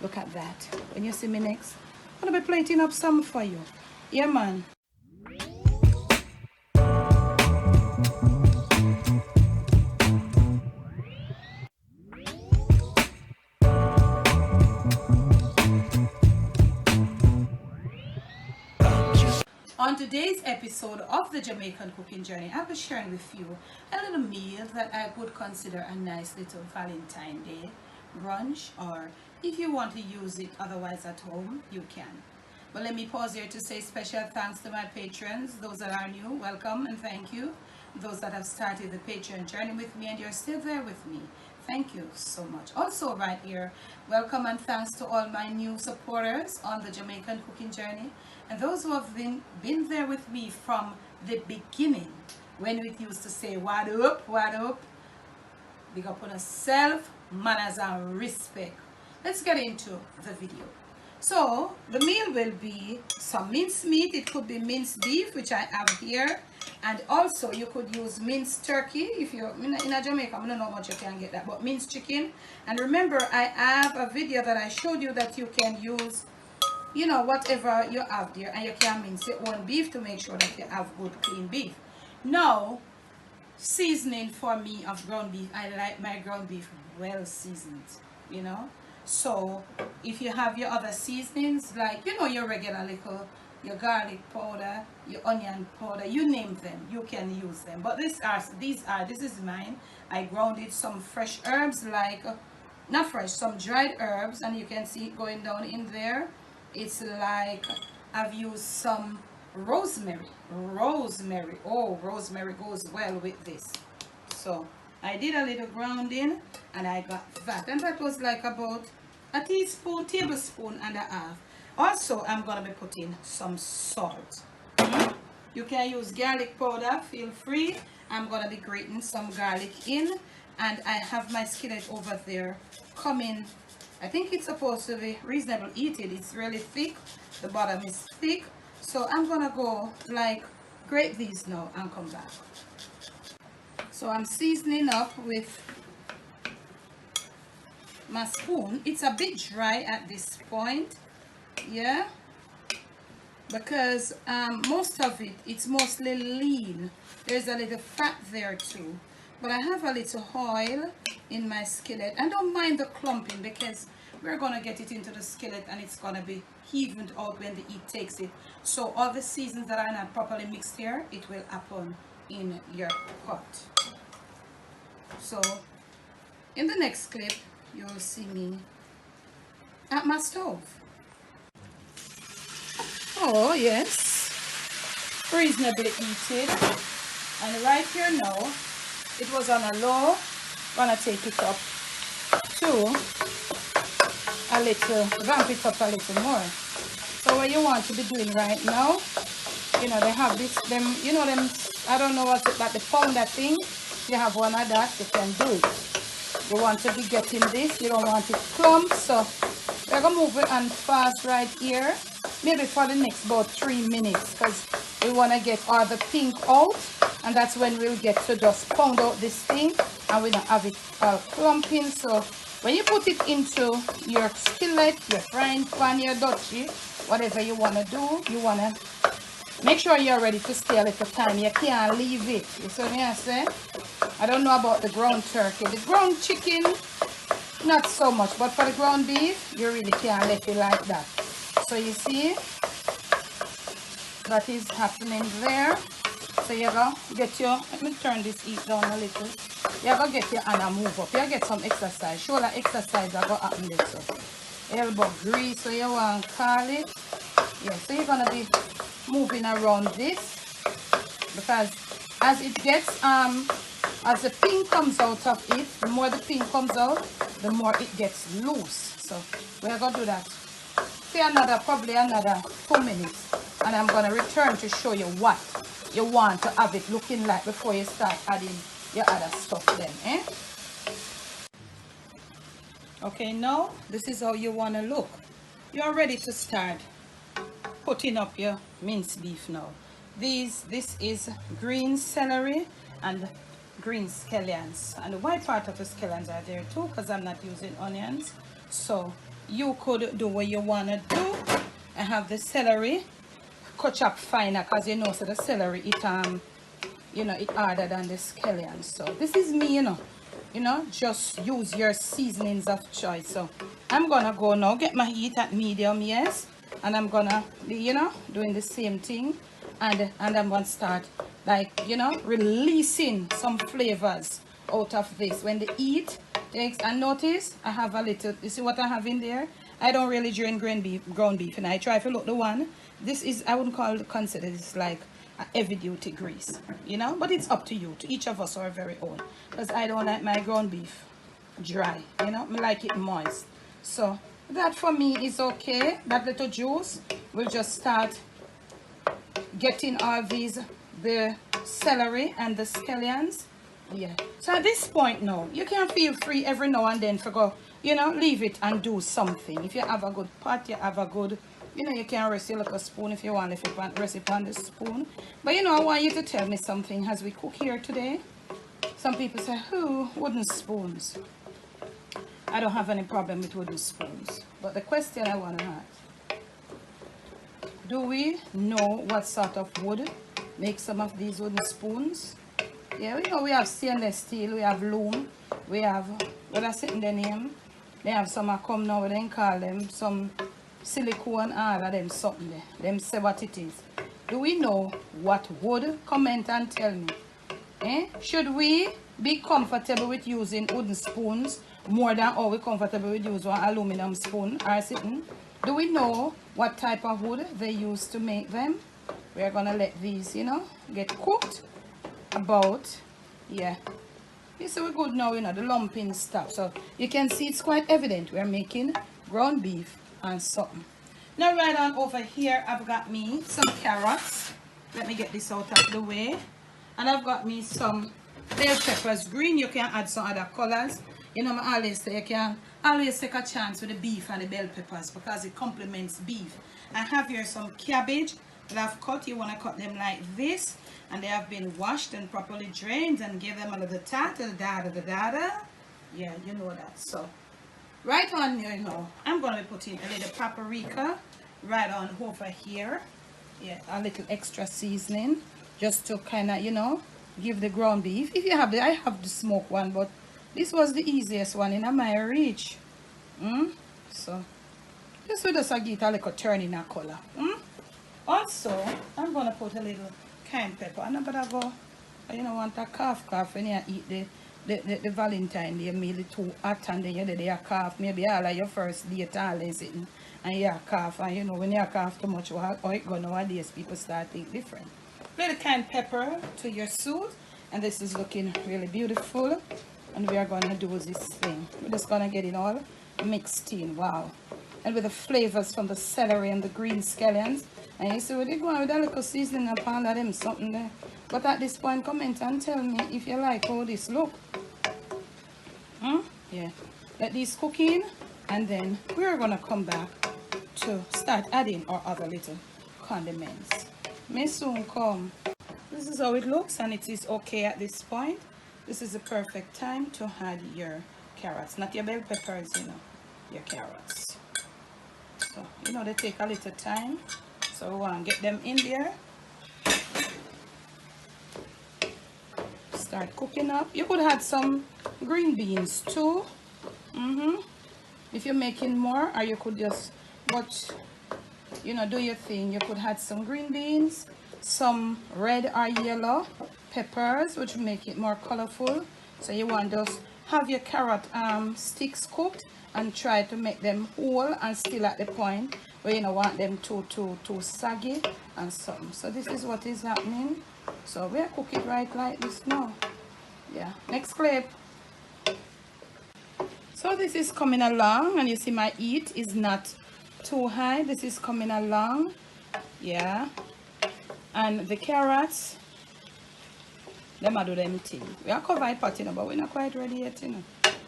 Look at that. When you see me next, I'm gonna be plating up some for you. Yeah, man. On today's episode of the Jamaican Cooking Journey, I'll be sharing with you a little meal that I would consider a nice little Valentine Day brunch, or if you want to use it otherwise at home, you can. But let me pause here to say special thanks to my patrons. Those that are new, welcome and thank you. Those that have started the Patreon journey with me and you're still there with me, thank you so much. Also right here, welcome and thanks to all my new supporters on the Jamaican Cooking Journey, and those who have been there with me from the beginning, when we used to say what up, big up on yourself, manners and respect. Let's get into the video. So the meal will be some minced meat. It could be minced beef, which I have here, and also you could use minced turkey. If you're in Jamaica, I don't know how much you can get that, but minced chicken. And remember, I have a video that I showed you that you can use, you know, whatever you have there, and you can mince your own beef to make sure that you have good clean beef. Now, seasoning for me of ground beef, I like my ground beef well seasoned, you know. So if you have your other seasonings, like, you know, your regular little, your garlic powder, your onion powder, you name them, you can use them. But this is mine. I grounded some fresh herbs, like not fresh, some dried herbs, and you can see it going down in there. It's like I've used some rosemary. Oh, rosemary goes well with this. So I did a little grounding and I got that, and that was like about a tablespoon and a half. Also, I'm gonna be putting some salt. You can use garlic powder, feel free. I'm gonna be grating some garlic in, and I have my skillet over there coming. I think it's supposed to be reasonable heated. It's really thick, the bottom is thick, so I'm gonna go like grate these now and come back. So I'm seasoning up with my spoon. It's a bit dry at this point, yeah, because most of it's mostly lean. There's a little fat there too, but I have a little oil in my skillet. I don't mind the clumping because we're gonna get it into the skillet and it's gonna be evened out when the heat takes it. So all the seasons that are not properly mixed here, it will happen in your pot. So in the next clip, you'll see me at my stove. Oh yes, reasonably heated, and right here now it was on a low. Gonna take it up to a little, ramp it up a little more. So what you want to be doing right now, you know, they have this, them, you know, them, I don't know what's it, but the pounder thing, you have one of that, you can do it. You want to be getting this, you don't want it clump, so we're gonna move it on fast right here, maybe for the next about 3 minutes, because we want to get all the pink out, and that's when we'll get to just pound out this thing, and we don't have it all clumping. So when you put it into your skillet, your frying pan, your dutchie, whatever you want to do, you want to make sure you're ready to stay a little time. You can't leave it. You see what I say? I don't know about the ground turkey. The ground chicken, not so much. But for the ground beef, you really can't let it like that. So you see, that is happening there. So you go get your, let me turn this heat down a little. You go get your hand and move up. You get some exercise. Shoulder exercise are going to happen there. So elbow grease, so you want to call it. Yeah, so you're going to be moving around this, because as it gets as the pink comes out of it, the more the pink comes out, the more it gets loose. So we're gonna do that for probably another 2 minutes, and I'm gonna return to show you what you want to have it looking like before you start adding your other stuff then, eh? Okay, now this is how you want to look. You're ready to start putting up your minced beef now. This is green celery and green scallions, and the white part of the scallions are there too, because I'm not using onions. So you could do what you want to do. I have the celery cut up finer, because you know, so the celery, it you know, it harder than the scallion. So this is me, you know, just use your seasonings of choice. So I'm gonna go now, get my heat at medium, yes, and I'm gonna be, you know, doing the same thing, and I'm gonna start, like, you know, releasing some flavors out of this when the heat takes. And notice I have a little, you see what I have in there? I don't really drain ground beef, and I try to look the one. This is, I wouldn't consider this like a heavy duty grease, you know, but it's up to you. To each of us our very own, because I don't like my ground beef dry, you know, I like it moist. So that for me is okay. That little juice will just start getting all these, the celery and the scallions. Yeah, so at this point now, you can feel free every now and then to go, you know, leave it and do something. If you have a good pot, you have a good, you know, you can rest your little spoon if you want, if you want rest it on the spoon. But you know, I want you to tell me something as we cook here today. Some people say, who, wooden spoons? I don't have any problem with wooden spoons. But the question I want to ask, do we know what sort of wood makes some of these wooden spoons? Yeah, we know we have stainless steel, we have loom, we have, what I say in the name, they have some I come now, they call them some silicone, all of them something there. Them say what it is. Do we know what wood? Comment and tell me. Eh? Should we be comfortable with using wooden spoons more than how we comfortable with using one aluminum spoon or sitting? Do we know what type of wood they use to make them? We're gonna let these, you know, get cooked about, yeah. You see we're good now, you know, the lumping stuff. So you can see it's quite evident we're making ground beef and something. Now right on over here, I've got me some carrots. Let me get this out of the way. And I've got me some bell peppers green. You can add some other colors. You know, I always say you can always take a chance with the beef and the bell peppers because it complements beef. I have here some cabbage that I've cut. You want to cut them like this, and they have been washed and properly drained, and give them a little tart, yeah, you know that. So right on here now, I'm going to be putting a little paprika right on over here. Yeah, a little extra seasoning just to kind of, you know, give the ground beef. If you have the, I have the smoked one, but this was the easiest one in my reach. So this will just give it a little turn in a color. Also, I'm going to put a little cayenne pepper. I'm not going to go, you know, want a calf when you eat the Valentine Day meal, too hot, and then you do a calf. Maybe all of your first date all is sitting and you calf, and you know, when you calf too much, how it go nowadays, people start to eat different. Little cayenne pepper to your soup, and this is looking really beautiful. And we are going to do this thing. We're just going to get it all mixed in. Wow. And with the flavors from the celery and the green scallions. And you see, we're going with a little seasoning upon them, something there. But at this point, comment and tell me if you like how this look. Yeah. Let these cook in, and then we're going to come back to start adding our other little condiments. May soon come. This is how it looks, and it is okay at this point. This is the perfect time to add your carrots, not your bell peppers, you know, your carrots. So, you know, they take a little time, so we want to get them in there. Start cooking up. You could add some green beans too. If you're making more, or you could just, but you know, do your thing. You could add some green beans, some red or yellow peppers, which will make it more colorful. So you want to just have your carrot sticks cooked and try to make them whole and still at the point where you don't want them too saggy and something. So this is what is happening. So we'll cook it right like this now. Yeah, next clip. So this is coming along, and you see my heat is not too high. This is coming along. Yeah, and the carrots, them are do them thing. We are covered pot, you know, but we're not quite ready yet, you know.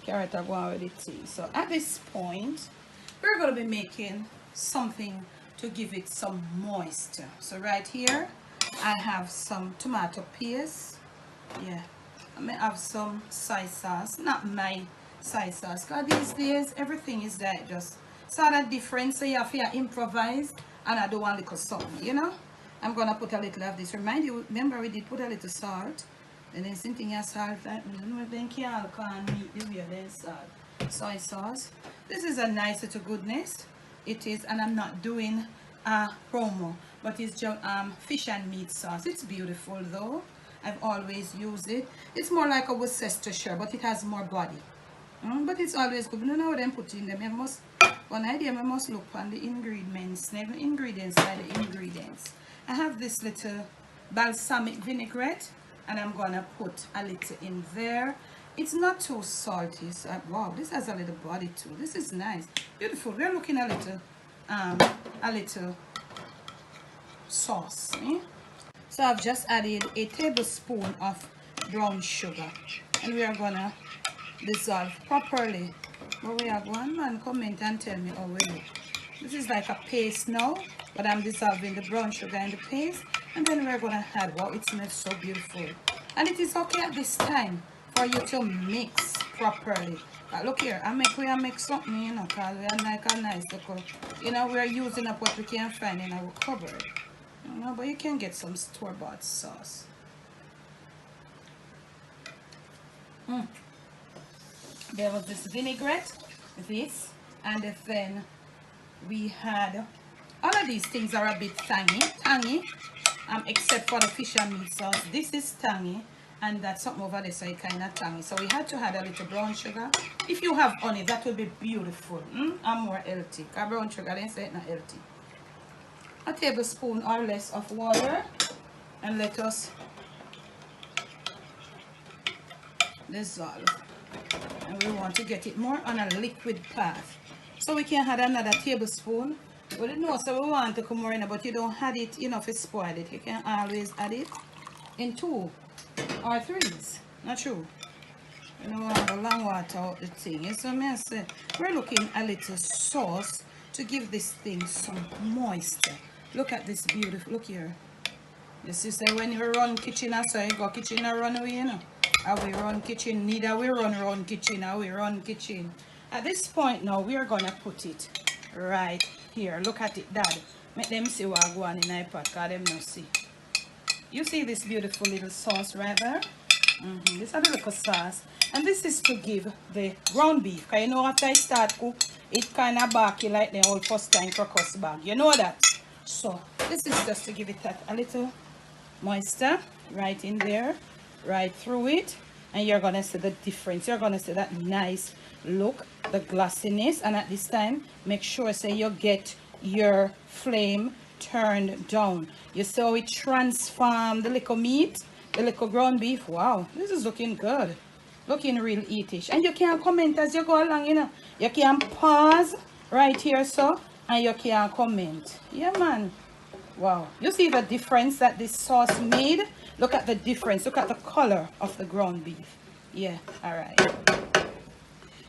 Carrot are going with the tea. So at this point, we're going to be making something to give it some moisture. So right here, I have some tomato paste. Yeah, I may have some soy sauce, not my soy sauce, because these days everything is like just saw that difference, so you have to improvise, and I do one little something, you know. I'm gonna put a little of this. Remind you, remember we did put a little salt. And then something you salt like I don't know if they can meat the way then salt. Soy sauce. This is a nice little goodness. It is, and I'm not doing a promo, but it's just fish and meat sauce. It's beautiful though. I've always used it. It's more like a Worcestershire, but it has more body. But it's always good. You don't know what I'm putting them. I must, one idea, I must look on the ingredients. Never ingredients by the ingredients. I have this little balsamic vinaigrette, and I'm gonna put a little in there. It's not too salty. So, wow, this has a little body too. This is nice, beautiful. We're looking a little sauce. So I've just added a tablespoon of brown sugar, and we are gonna dissolve properly. But we have one man comment and tell me, oh wait, this is like a paste now, but I'm dissolving the brown sugar in the paste, and then we're gonna add, wow, it smells so beautiful. And it is okay at this time for you to mix properly. Look here, we make something, you know, because we are like a nice little, you know, we're using up what we can find in our cupboard. You know, but you can get some store-bought sauce. There was this vinaigrette, this, and then we had, all of these things are a bit tangy, except for the fish and meat sauce. This is tangy, and that's something over there, so it kind of tangy. So we had to add a little brown sugar. If you have honey, that will be beautiful and more healthy. Because brown sugar, they say it's not healthy. A tablespoon or less of water, and let us dissolve. And we want to get it more on a liquid path. So we can add another tablespoon. Well, you know, so we want to come more in, but you don't add it, you know, if you spoil it. You can always add it in 2 or 3s. Not true. You don't want to long water out the thing. So I say, we're looking a little sauce to give this thing some moisture. Look at this beautiful, look here. This is when you run kitchen, so you go kitchen and run away, you know. Or we run kitchen, neither we run kitchen, or we run kitchen. At this point now, we are going to put it right here. Look at it, Dad. Make them see what I go on in iPad, because them not see. You see this beautiful little sauce right there? This is a little sauce. And this is to give the ground beef. Because you know after I start cook, it kind of barky like the old first time crocus bag. You know that? So, this is just to give it a little moisture right in there, right through it. And you're going to see the difference. You're going to see that nice look, the glossiness. And at this time, make sure say you get your flame turned down. You see how it transformed the little meat, the little ground beef. Wow, this is looking good. Looking real eatish. And you can comment as you go along, you know. You can pause right here, so, and you can comment. Yeah, man. Wow. You see the difference that this sauce made? Look at the difference. Look at the color of the ground beef. Yeah, all right.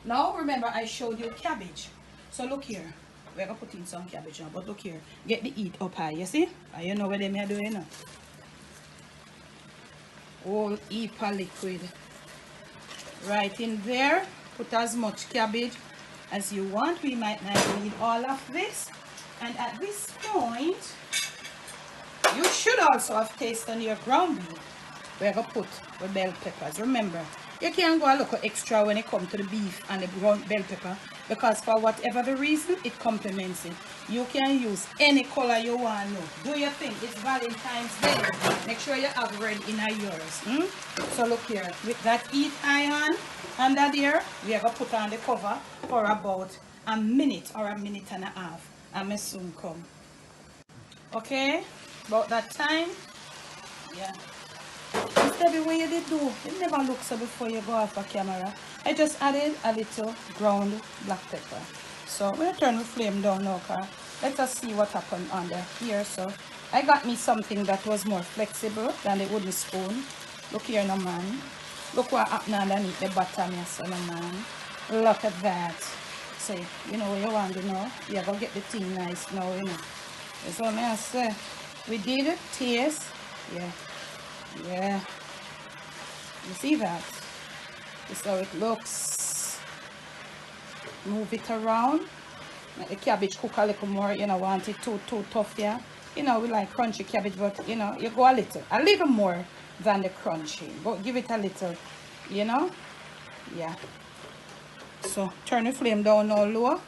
Now, remember, I showed you cabbage. So, look here. We're going to put in some cabbage now, but look here. Get the heat up high, you see? You know what they may do, you know? Whole heap of liquid. Right in there. Put as much cabbage as you want. We might not need all of this. And at this point, you should also have tasted your ground beef. We're going to put the bell peppers. Remember, you can go a little extra when it comes to the beef and the ground bell pepper, because for whatever the reason, it complements it. You can use any color you want to. Do your thing. It's Valentine's Day. Make sure you have red in yours. So look here. With that heat iron under there, we are going to put on the cover for about a minute or a minute and a half. And may soon come. Okay? About that time. Yeah. Instead of what you did do, it never looks so before you go off a camera. I just added a little ground black pepper. So we'll turn the flame down now, let us see what happened under here. So I got me something that was more flexible than the wooden spoon. Look here now, man. Look what happened underneath the bottom here, so now, man. Look at that. So you know what you want to know. You're going to get the thing nice now, you know. That's what I say. We did it, taste. Yeah. Yeah. You see that? This is how it looks. Move it around. Make the cabbage cook a little more. You know, want it too tough, yeah. You know, we like crunchy cabbage, but you know, you go a little more than the crunchy. But give it a little, you know. Yeah. So turn the flame down now low.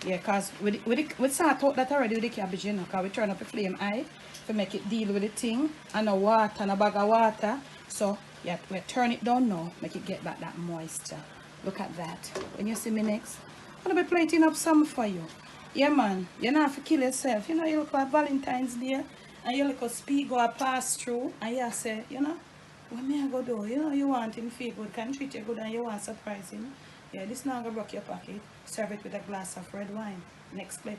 Yeah, cause we start out that already with the cabbage, you know, cause we turn up the flame high to make it deal with the thing, and a water and a bag of water. So yeah, we turn it down now, make it get back that moisture. Look at that. When you see me next, I'm gonna be plating up some for you. Yeah, man, you don't have to kill yourself. You know, you look like Valentine's Day, and you look a speed go pass through, and you say, you know, what me I go do? You know, you want him feel good, can treat you good, and you want surprise him. Yeah, this now gonna broke your pocket. Serve it with a glass of red wine. Next clip.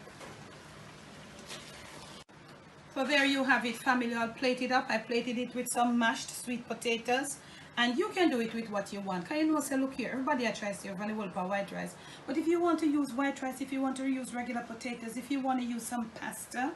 So there you have it, family. I'll plate it up. I plated it with some mashed sweet potatoes. And you can do it with what you want. Can you know, say, look here, everybody tries to have valuable for white rice. But if you want to use white rice, if you want to use regular potatoes, if you want to use some pasta,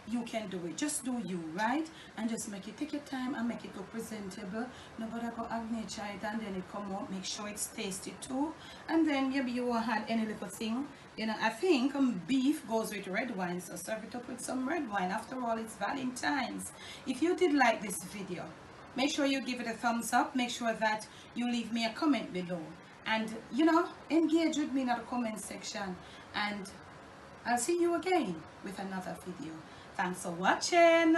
you can do it. Just do you, right? And just make it, take your time and make it look presentable. Nobody go nature it and then it come out. Make sure it's tasty too. And then maybe you won't add any little thing. You know, I think beef goes with red wine, so serve it up with some red wine. After all, it's Valentine's. If you did like this video, make sure you give it a thumbs up. Make sure that you leave me a comment below. And, you know, engage with me in the comment section. And I'll see you again with another video. Thanks for watching.